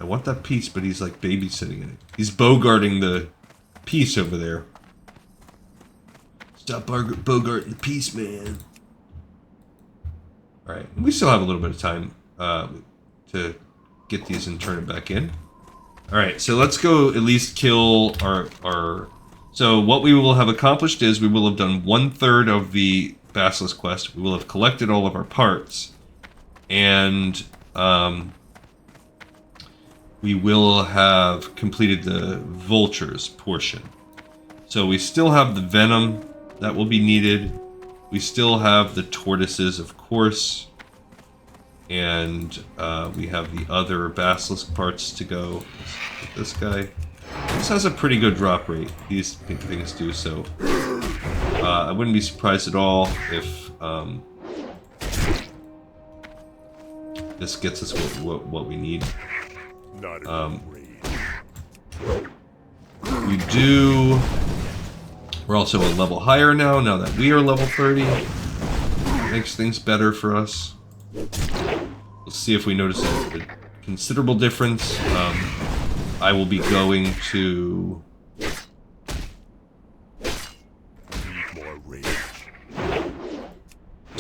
want that piece, but he's like babysitting it. He's bogarting the piece over there. Stop bogarting the piece, man. Alright, we still have a little bit of time to get these and turn it back in. Alright, so let's go at least kill our... So what we will have accomplished is we will have done 1/3 of the Basilisk quest. We will have collected all of our parts. And we will have completed the vultures portion. So we still have the venom that will be needed. We still have the tortoises, of course. And we have the other basilisk parts to go. Let's get this guy. This has a pretty good drop rate. These things do, so I wouldn't be surprised at all if this gets us what we need. Not enough rage. We do. We're also a level higher now that we are level 30. Makes things better for us. Let's see if we notice a considerable difference. I will be going to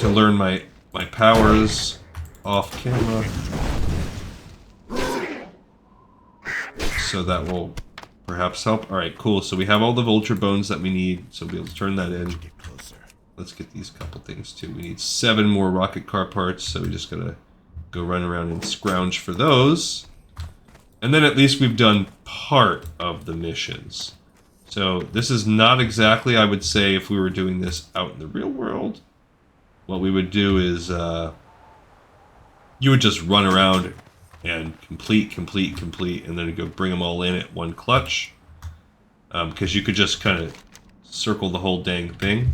learn my powers off camera, so that will perhaps help. All right, cool. So we have all the vulture bones that we need, so we'll be able to turn that in. Let's get these couple things too. We need 7 more rocket car parts, so we just gotta go run around and scrounge for those. And then at least we've done part of the missions. So this is not exactly, I would say, if we were doing this out in the real world, what we would do is you would just run around and complete, and then go bring them all in at one clutch. Because you could just kind of circle the whole dang thing.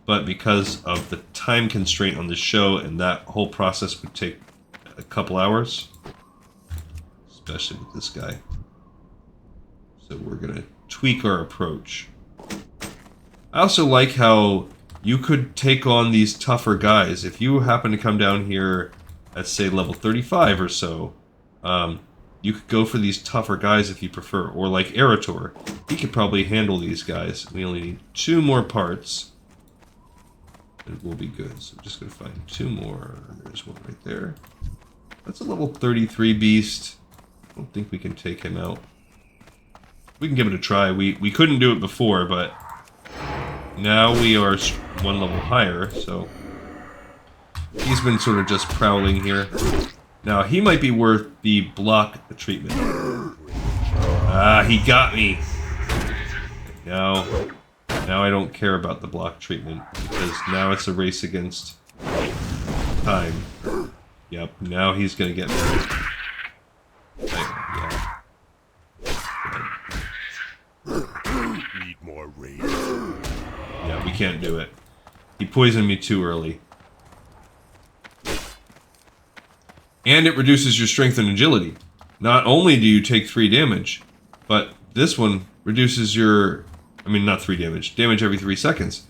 But because of the time constraint on the show, and that whole process would take a couple hours, especially with this guy. So we're going to tweak our approach. I also like how you could take on these tougher guys. If you happen to come down here at, say, level 35 or so, you could go for these tougher guys if you prefer. Or like Erator. He could probably handle these guys. We only need 2 more parts. It will be good. So I'm just going to find 2 more. There's one right there. That's a level 33 beast. I don't think we can take him out. We can give it a try. We couldn't do it before, but now we are 1 level higher, so he's been sort of just prowling here. Now, he might be worth the block treatment. Ah, he got me. Now I don't care about the block treatment, because now it's a race against time. Yep, now he's gonna get me. Yeah. Need more rage. Yeah, we can't do it. He poisoned me too early. And it reduces your strength and agility. Not only do you take 3 damage, but this one reduces your... I mean, not 3 damage. Damage every 3 seconds.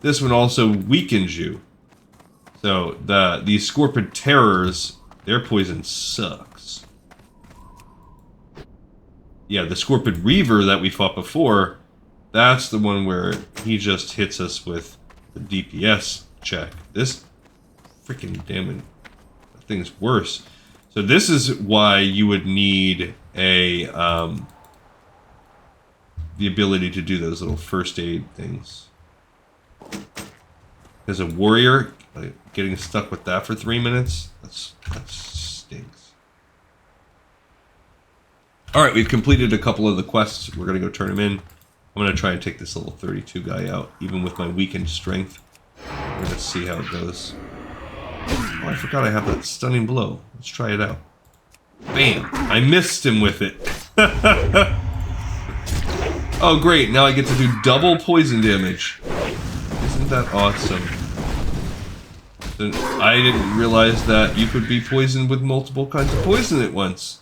This one also weakens you. So, these Scorpid Terrors, their poison sucks. Yeah, the Scorpid Reaver that we fought before, that's the one where he just hits us with the DPS check. This freaking damn thing's worse. So this is why you would need a the ability to do those little first aid things. As a warrior, getting stuck with that for 3 minutes, that stinks. All right, we've completed a couple of the quests. We're gonna go turn them in. I'm gonna try and take this little 32 guy out, even with my weakened strength. We're gonna see how it goes. Oh, I forgot I have that stunning blow. Let's try it out. Bam! I missed him with it. Oh, great. Now I get to do double poison damage. Isn't that awesome? I didn't realize that you could be poisoned with multiple kinds of poison at once.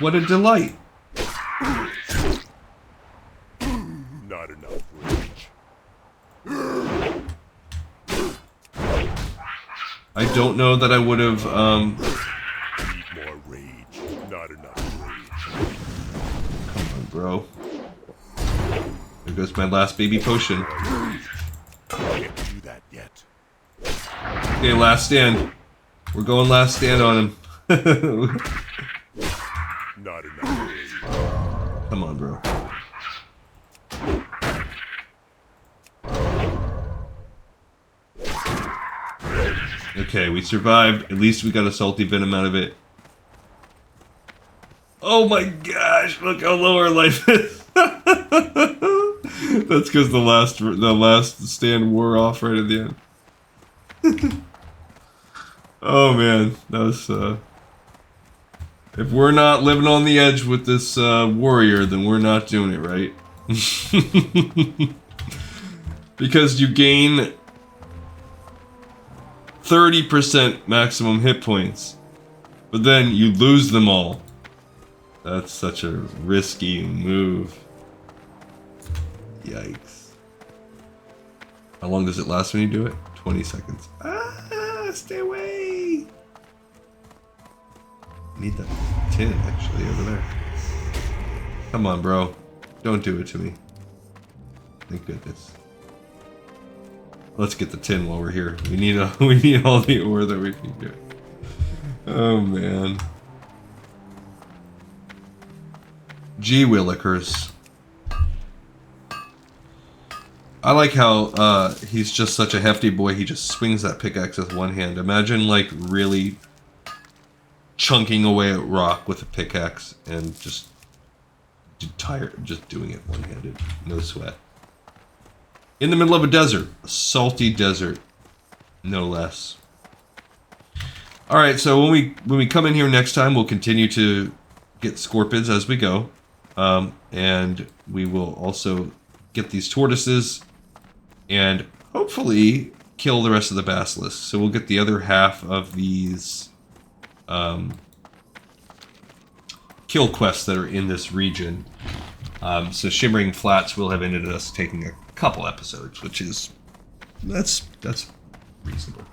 What a delight. Not enough rage. I don't know that I would have, Need more rage. Not enough rage. Come on, bro. There goes my last baby potion. Can't do that yet. Okay, last stand. We're going last stand on him. Not enough rage. Come on, bro. Okay, we survived. At least we got a salty venom out of it. Oh my gosh, look how low our life is. That's because the last stand wore off right at the end. Oh man, that was if we're not living on the edge with this warrior, then we're not doing it right. Because you gain 30% maximum hit points, but then you lose them all. That's such a risky move. Yikes. How long does it last when you do it? 20 seconds. Ah, stay away! need that tin, actually, over there. Come on, bro. Don't do it to me. Thank goodness. Let's get the tin while we're here. We need all the ore that we can get. Oh, man. Gee willikers. I like how he's just such a hefty boy. He just swings that pickaxe with one hand. Imagine, like, really chunking away at rock with a pickaxe and just doing it one-handed. No sweat. In the middle of a desert. A salty desert. No less. Alright, so when we come in here next time, we'll continue to get scorpids as we go. And we will also get these tortoises and hopefully kill the rest of the basilisks. So we'll get the other half of these kill quests that are in this region. So Shimmering Flats will have ended us taking a couple episodes, which is that's reasonable.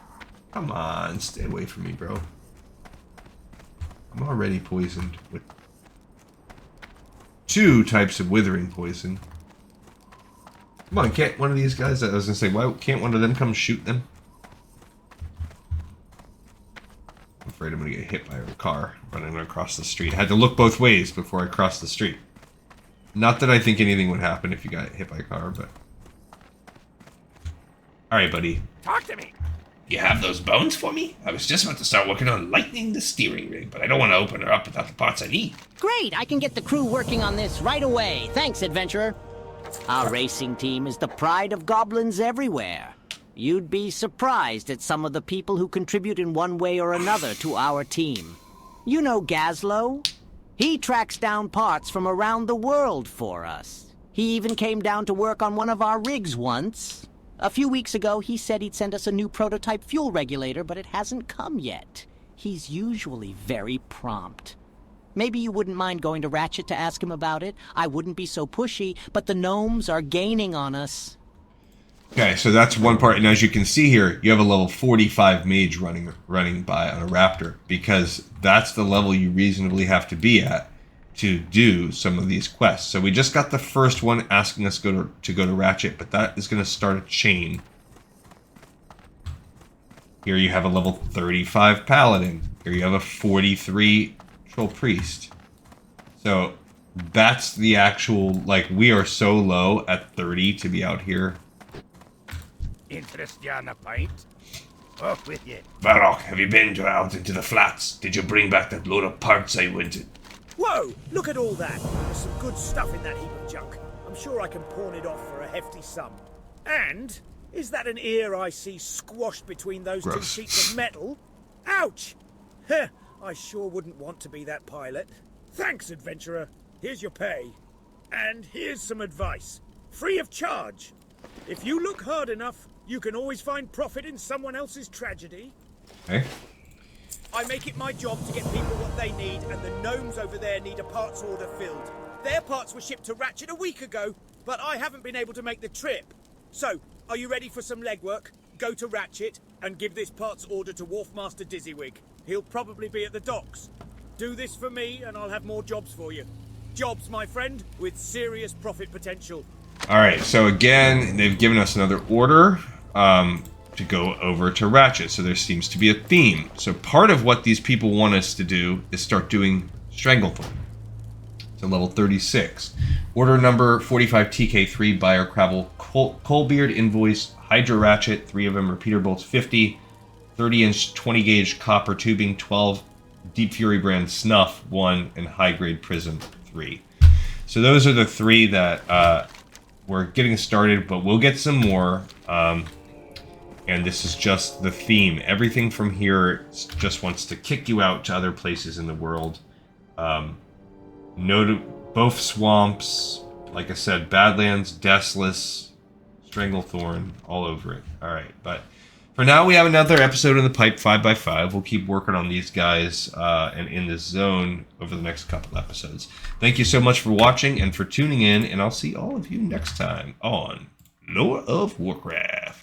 Come on, stay away from me, bro. I'm already poisoned with 2 types of withering poison. Come on, can't one of these guys, I was gonna say, why can't one of them come shoot them? I'm afraid I'm gonna get hit by a car running across the street. I had to look both ways before I crossed the street. Not that I think anything would happen if you got hit by a car, but... Alright, buddy. Talk to me. You have those bones for me? I was just about to start working on lightening the steering rig, but I don't want to open her up without the parts I need. Great, I can get the crew working on this right away. Thanks, adventurer. Our racing team is the pride of goblins everywhere. You'd be surprised at some of the people who contribute in one way or another to our team. You know Gazlow? He tracks down parts from around the world for us. He even came down to work on one of our rigs once. A few weeks ago, he said he'd send us a new prototype fuel regulator, but it hasn't come yet. He's usually very prompt. Maybe you wouldn't mind going to Ratchet to ask him about it. I wouldn't be so pushy, but the gnomes are gaining on us. Okay, so that's one part, and as you can see here, you have a level 45 mage running by on a raptor, because that's the level you reasonably have to be at to do some of these quests. So we just got the first one asking us to go to Ratchet, but that is going to start a chain. Here you have a level 35 paladin. Here you have a 43 troll priest. So that's the actual, like, we are so low at 30 to be out here. Interest you on a pint? Off with you. Varrock, have you been out into the flats? Did you bring back that load of parts I wanted? Whoa! Look at all that! There's some good stuff in that heap of junk. I'm sure I can pawn it off for a hefty sum. And, is that an ear I see squashed between those Gross. 2 sheets of metal? Ouch! Heh, I sure wouldn't want to be that pilot. Thanks, adventurer. Here's your pay. And here's some advice. Free of charge. If you look hard enough, you can always find profit in someone else's tragedy. Okay. I make it my job to get people what they need, and the gnomes over there need a parts order filled. Their parts were shipped to Ratchet a week ago, but I haven't been able to make the trip. So, are you ready for some legwork? Go to Ratchet and give this parts order to Wharfmaster Dizzywig. He'll probably be at the docks. Do this for me, and I'll have more jobs for you. Jobs, my friend, with serious profit potential. Alright, so again, they've given us another order to go over to Ratchet, so there seems to be a theme. So part of what these people want us to do is start doing Stranglethorn. So level 36. Order number 45 TK3, Buyer Cravel, Coalbeard Invoice, Hydra Ratchet, 3 of them, repeater bolts 50, 30-inch 20-gauge copper tubing 12, Deep Fury brand Snuff 1, and High Grade Prism 3. So those are the 3 that we're getting started, but we'll get some more. And this is just the theme. Everything from here just wants to kick you out to other places in the world. Both swamps, like I said, Badlands, Deathless, Stranglethorn, all over it. Alright, but for now we have another episode in the pipe, 5x5. We'll keep working on these guys and in this zone over the next couple episodes. Thank you so much for watching and for tuning in, and I'll see all of you next time on Lore of Warcraft.